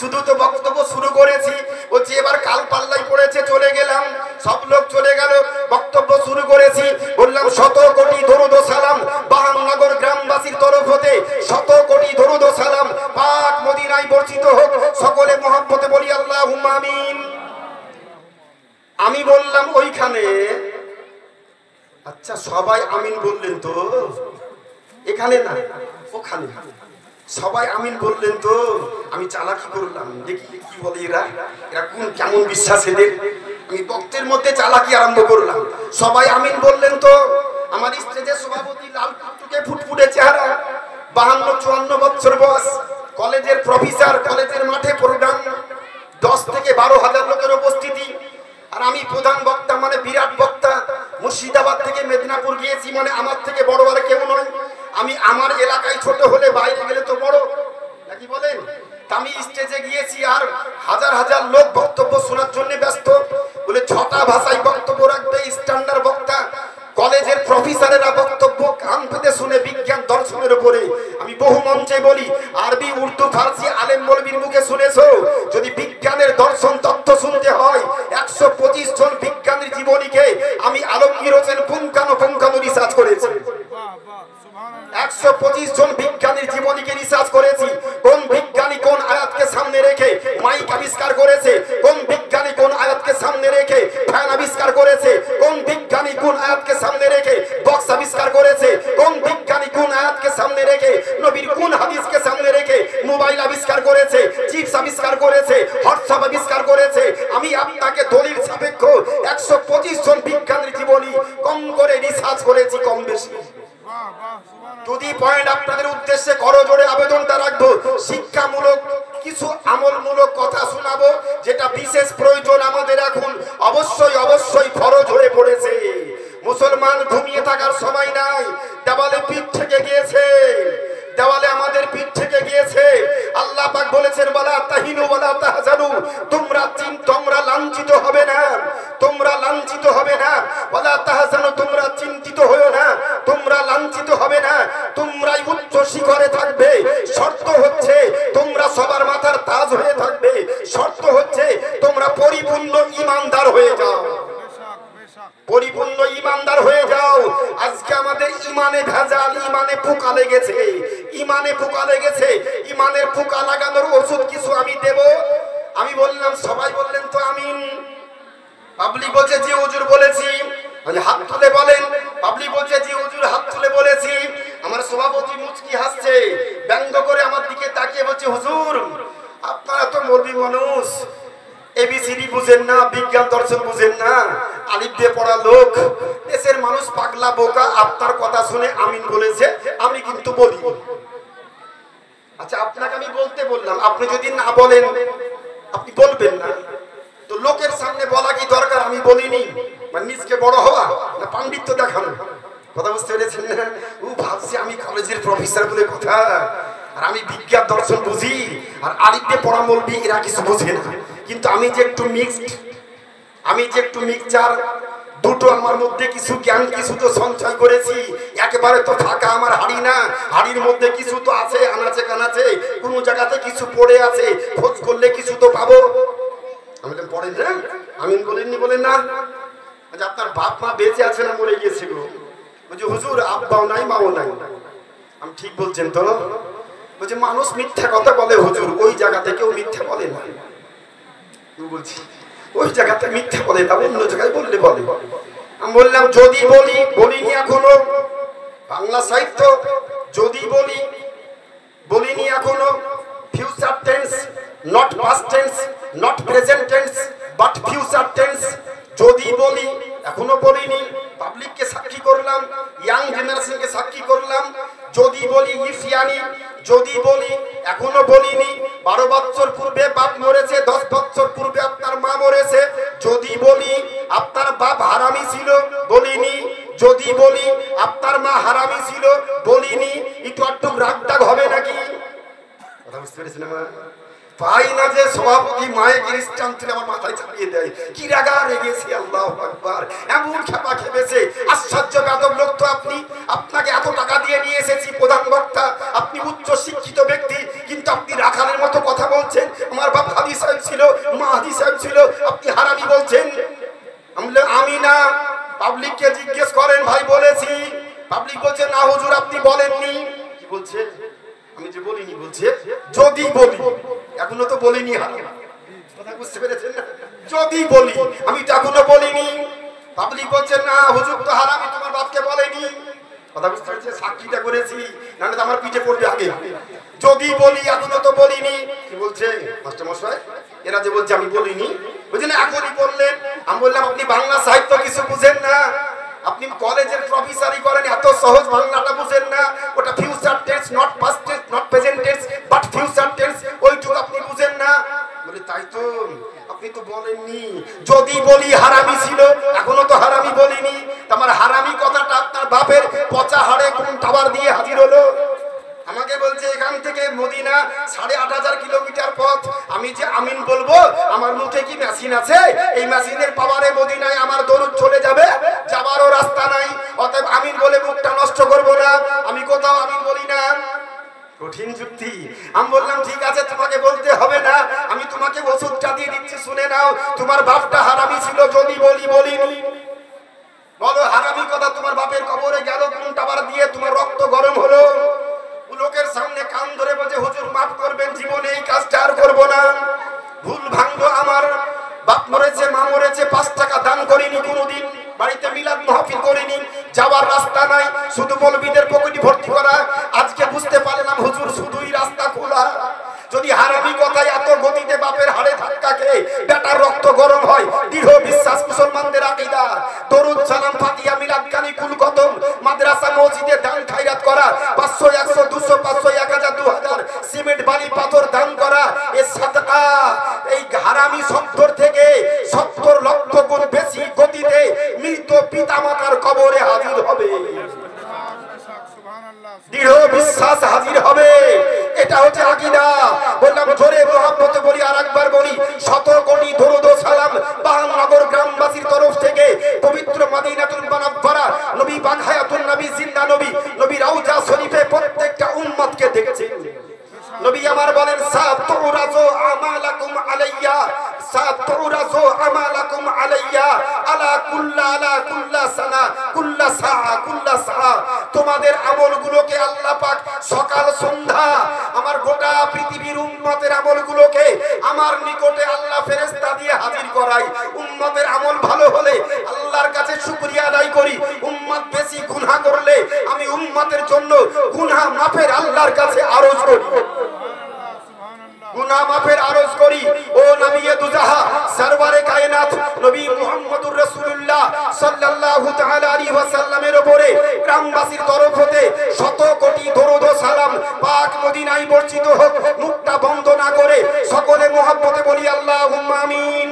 শুধু তো বক্তব্য শুরু করেছি, বলছি এবার কাল পাল্লাই পড়েছে, চলে গেলাম, সব লোক চলে গেল, বক্তব্য শুরু করেছি, বললাম 100 কোটি দরুদ ও সালাম বাহানগর গ্রামবাসীর তরফ হতে, 100 কোটি দরুদ ও সালাম পাক মদিনায় বর্ষিত হোক, সকলে মহব্বতে বলি আল্লাহুম্মা আমিন। আমি বললাম ওইখানে, আচ্ছা সবাই আমিন বললেন তো, এখানে না ওখানে সবাই আমিন বললেন তো, আমি চালাকি করলাম, দেখি কি বলে এরা কোন কেমন বিশ্বাস এদের, আমি বক্তের মধ্যে চালাকি আরম্ভ করলাম, সবাই আমিন বললেন তো। আমার স্টেজের সভাপতি লাল টুকটুকে ফুটফুটে চেহারা, 52-54 বছর বয়স, কলেজের প্রফেসর, কলেজের মাঠে প্রোগ্রাম, 10 থেকে 12,000 লোকের উপস্থিতি, আর আমি প্রধান বক্তা, মানে বিরাট বক্তা। মুর্শিদাবাদ থেকে মেদিনীপুর গিয়েছি, মানে আমার থেকে বড় আর কেউ নয়। আমি আমার এলাকায় ছোট হলে বাইরে গেলে তো বড় নাকি বলেন। আমি স্টেজে গিয়েছি আর হাজার হাজার লোক বক্তব্য শোনার জন্য ব্যস্ত, বলে 6টা ভাষায় বক্তব্য রাখবে, স্ট্যান্ডার্ড বক্তা। কলেজের প্রফেসরেরা বক্তব্য কান পেতে শুনে বিজ্ঞান দর্শনের উপরে। আমি বহু মঞ্চে বলি, আরবি, উর্দু, ফার্সি আলেম মৌলবীর মুখে শুনেছো, যদি বিজ্ঞানের দর্শন তত্ত্ব শুনতে হয় 125 জন বিজ্ঞানীর জীবনীকে আমি আলমগীর হোসেন পুঙ্খানু রিসার্চ করেছি। 125 জন বিজ্ঞানীর জীবনীকে রিসার্চ করেছি। কোন বিজ্ঞানী কোন আয়াতকে সামনে রেখে মাইক আবিষ্কার করেছে, কোন বিজ্ঞানী কোন আয়াতকে সামনে রেখে ফ্যান আবিষ্কার করেছে, কোন বিজ্ঞানী কোন আয়াতকে সামনে রেখে বক্স আবিষ্কার করেছে, কোন বিজ্ঞানী কোন আয়াতকে সামনে রেখে নবীর কোন হাদিসকে সামনে রেখে মোবাইল আবিষ্কার করেছে, চিপস আবিষ্কার করেছে, হোয়াটসঅ্যাপ আবিষ্কার করেছে। আমি আপনাকে দলিল সাপেক্ষ 125 জন বিজ্ঞানীর জীবনী কম করে রিসার্চ করেছি, কম বেশি। যদি পয়েন্ট আপনাদের উদ্দেশ্যে করজোড়ে আবেদনটা রাখবো, শিক্ষামূলক কিছু আমলমূলক কথা শোনাবো, যেটা বিশেষ প্রয়োজন আমাদের এখন অবশ্যই ফরজ হয়ে পড়েছে। মুসলমান ঘুমিয়ে থাকার সময় নাই, দেওয়ালে পিঠ থেকে গিয়েছে, দেওয়ালে আমাদের পিঠ থেকে গিয়েছে। আল্লাহ পাক বলেছেন, ওয়ালা তাহিনু ওয়ালা তাহজানু, তোমরা লাঞ্ছিত হবে না, তোমরা লাঞ্ছিত হবে না, ওয়ালা তাহজানু, তোমরা চিন্তিত হয়ো না, তোমরা লাঞ্ছিত হবে না, তোমরাই উচ্চ শিখরে থাকবে। শর্ত হচ্ছে তোমরা সবার মাথার তাজ হয়ে থাকবে, শর্ত হচ্ছে তোমরা পরিপূর্ণ ঈমানদার হয়ে যাও, পরিপূর্ণ ঈমানদার হয়ে যাও। আজকে আমাদের ঈমানে ভেজাল, ঈমানে পোকা লেগেছে, ঈমানে পোকা লেগেছে। ঈমানের পোকা লাগানোর ওষুধ কিছু আমি দেব। আমি বললাম, সবাই বললেন তো আমিন। পাবলিক বলছে যে হুজুর বলেছি, হাত তুলে বলেন। পাবলিক বলছে যে হুজুর হাত তুলে বলেছি। আমার সভাপতি মুচকি হাসছে, ব্যঙ্গ করে আমার দিকে তাকিয়ে বলছে, হুজুর আপনারা তো মৌলবী মানুষ, এবিসিডি বুঝেন না, বিজ্ঞান দর্শন বুঝেন না, আলিফ দিয়ে পড়া লোক, দেশের মানুষ পাগলা বোকা, আপনার কথা শুনে আমিন বলেছে, আমি কিন্তু বলি। আচ্ছা আপনাকে আমি বলতে বললাম, আপনি যদি না বলেন আপনি বলবেন না, তো লোকের সামনে বলা কি দরকার? আমি বলিনি, মানে নিজকে বড় হওয়া না পাণ্ডিত্য দেখানো, কথা বুঝতে পেরেছেন না? ও ভাবছি আমি কলেজের প্রফেসর বলে কথা, আর আমি বিজ্ঞান দর্শন বুঝি, আর আলিফ দিয়ে পড়া মৌলবী এরা কিছু বোঝে না। কিন্তু আমি যে একটু মিক্সড, আমি যে একটু মিক্সচার, দুটো আমার মধ্যে কিছু জ্ঞান কিছু তো সঞ্চয় করেছি, একেবারে তো ফাঁকা আমার হাড়ি না, হাড়ির মধ্যে কিছু তো আছে, আনাচে কানাচে, কোনো জায়গাতে কিছু পড়ে আছে, খোঁজ করলে কিছু তো পাবো। আমি তো পড়েন না, আমিন বলেননি, বলেন না? আচ্ছা আপনার বাপ মা বেঁচে আছে না মরে গিয়েছে গো? বলছি হুজুর আব্বাও নাই মাও নাই। আমি ঠিক বলছেন তো? বলছে মানুষ মিথ্যা কথা বলে হুজুর, ওই জায়গাতে কেউ মিথ্যা বলে না। বলছি ওই জায়গাতে মিথ্যা বলে না, অন্য জায়গায় বললে বলে। আমি বললাম যদি বলি, বলিনি এখনো, বাংলা সাহিত্য যদি বলি, বলিনি এখনো, future tense, not past tense, not present tense, but future tense. যদি বলি, এখনো বলিনি, পাবলিককে সাক্ষী করলাম, ইয়াং জেনারেশনকে সাক্ষী করলাম। যদি বলি ইফিয়ানি, যদি বলি, এখনো বলিনি। 12 বছর পূর্বে বাপ মরেছে, 10 বছর পূর্বে আপনার মা মরেছে। যদি বলি আপনার বাপ হারামি ছিল, বলিনি। যদি বলি আপনার মা হারামি ছিল, বলিনি। একটু আটটু রাগটাগ হবে নাকি? কথা বুঝতে পেরেছেন আমার? পাই না যে সভাপতি মায়ে খ্রিস্টান ছিল, আমার মাথায় চাপিয়ে দেয়, কি রাগা রেগেছে, আল্লাহু আকবার, এমন খেপা খেপেছে। আশ্চর্য বেদব লোক তো আপনি, আপনাকে এত টাকা দিয়ে নিয়ে এসেছি প্রধান বক্তা, আপনি উচ্চ শিক্ষিত ব্যক্তি, কিন্তু আপনি রাখালের মতো কথা বলছেন। আমার পাবলিককে জিজ্ঞেস করেন ভাই বলেছি, পাবলিক বলছে না হুজুর আপনি বলেননি। কি বলছে? আমি যে বলিনি বলছে যদি বলি, এখনো তো বলিনি। কথা বুঝতে পেরেছেন না? যদি বলি, আমি তো এখনো বলিনি। পাবলিক বলছে না হুজুর তো হারামি তোমার বাপকে বলেনি। কথা বুঝতে পেরেছেন? সাক্ষীটা করেছি, নাহলে তো আমার পিঠে পড়বে আগে। যদি বলি, এখনো তো বলিনি। কি বলছে মাস্টার মশাই? এরা যে বলছে আমি বলিনি, বুঝলেন এখনই বললেন। আমি বললাম আপনি বাংলা সাহিত্য কিছু বুঝেন না, আপনি কলেজের প্রফেসরই করেন, এত সহজ বাংলাটা বুঝেন না। ওটা future tense, not past tense, not present tense, but future tense, ওইটুকু আপনি বুঝেন না। বলে তাই তো, আপনি তো বলেননি। যদি বলি হারামি ছিল, এখনো তো হারামি বলিনি। তোমার হারামি কথাটা আপনার বাপের পচা হাড়ে কোন টাবার দিয়ে হাজির হলো? আমাকে বলছে এখান থেকে মদিনা ৮,৫০০ কিলোমিটার পথ, আমি যে আমিন বলবো, আমার মুখে কি মেশিন আছে? এই মেশিনের পাওয়ারে মদিনায় আমার দরুদ চলে যাবে, যাবারও রাস্তা নাই। অতএব আমিন বলে মুখটা নষ্ট করব না, আমি কোথাও আমিন বলি না। কঠিন যুক্তি। আমি বললাম ঠিক আছে, তোমাকে বলতে হবে না, আমি তোমাকে ওষুধটা দিয়ে দিচ্ছি, শুনে নাও। তোমার বাপটা হারামি ছিল, যদি বলি বলিনি। বলো হারামি কথা তোমার বাপের কবরে গেল কোন টাবার দিয়ে? তোমার রক্ত গরম হলো। লোকের সামনে কান ধরে বলছে হুজুর মাফ করবেন, জীবনে এই কাজটা আর করবো না। ভুল ভাঙলো আমার, বাপ মরেছে, মা মরেছে, 5 টাকা দান করিনি কোনোদিন, বাড়িতে মিলাদ মাহফিল করিনি, যাওয়ার রাস্তা নাই, শুধু মৌলবীদের পকেটে ভর্তি করা। আজকে বুঝতে পারলাম হুজুর শুধুই রাস্তা খোলা। যদি হারামি কথায় এত গতিতে বাপের হাড়ে ধাক্কা খেয়ে বেটার রক্ত গরম হয়, দৃঢ় বিশ্বাস মুসলমানদের আকীদা। দরুদ সালাম ফাতিহা মিলাদ কানি কুল কতম, মাদ্রাসা মসজিদে দান খায়রাত করা, 500 100 200 500 1000 2000 সিমেন্ট বালি পাথর দান করা, এই সাদকা এই হারামি শব্দর থেকে 70 লক্ষ গুণ বেশি গতিতে মৃত পিতামাতার কবরে হাজির হবে। দৃঢ় বিশ্বাস হাজির হবে, এটা হচ্ছে আকীদা। বললাম জোরে মুহাব্বতে বলি, আর একবার বলি, 100 কোটি দরুদ ও সালাম বাহানগর গ্রামবাসীর তরফ থেকে পবিত্র মদিনাতুল মুনাওয়ারা, নবী পাক হায়াতুন নবী, জিন্দা নবী, নবী রওজা শরীফে প্রত্যেকটা উম্মতকে দেখছেন। নবী আমার বলেন সাতুরাজু আমালাকুম আলাইয়া, সাতুরাজু আমালাকুম আলাইয়া আলা কুল্লা সানা কুল্লা সা। তোমাদের আমলগুলোকে আল্লাহ পাক সকাল সন্ধ্যা আমার গোটা পৃথিবীর উম্মতের আমলগুলোকে আমার নিকটে আল্লাহ ফেরেশতা দিয়ে হাজির করাই। উম্মতের আমল ভালো হলে আল্লাহর কাছে শুকরিয়া আদায় করি, উম্মত বেশি গুনাহ করলে আমি উম্মতের জন্য গুনাহ মাফের আল্লাহর কাছে আরজ করি, গুনাহ মাফের আরজ করি। ও নবী দুজাহা সরওয়ারে কায়নাত নবী মুহাম্মদুর রাসূলুল্লাহ সাল্লাল্লাহু তাআলা আলাইহি ওয়াসাল্লামের উপরে গ্রামবাসীর তরফ হতে 100 কোটি দরুদ ও সালাম পাক মদিনায় বর্ষিত হোক। মুখটা বন্ধ না করে সকলে মুহাব্বতে বলি আল্লাহুম্মা আমিন।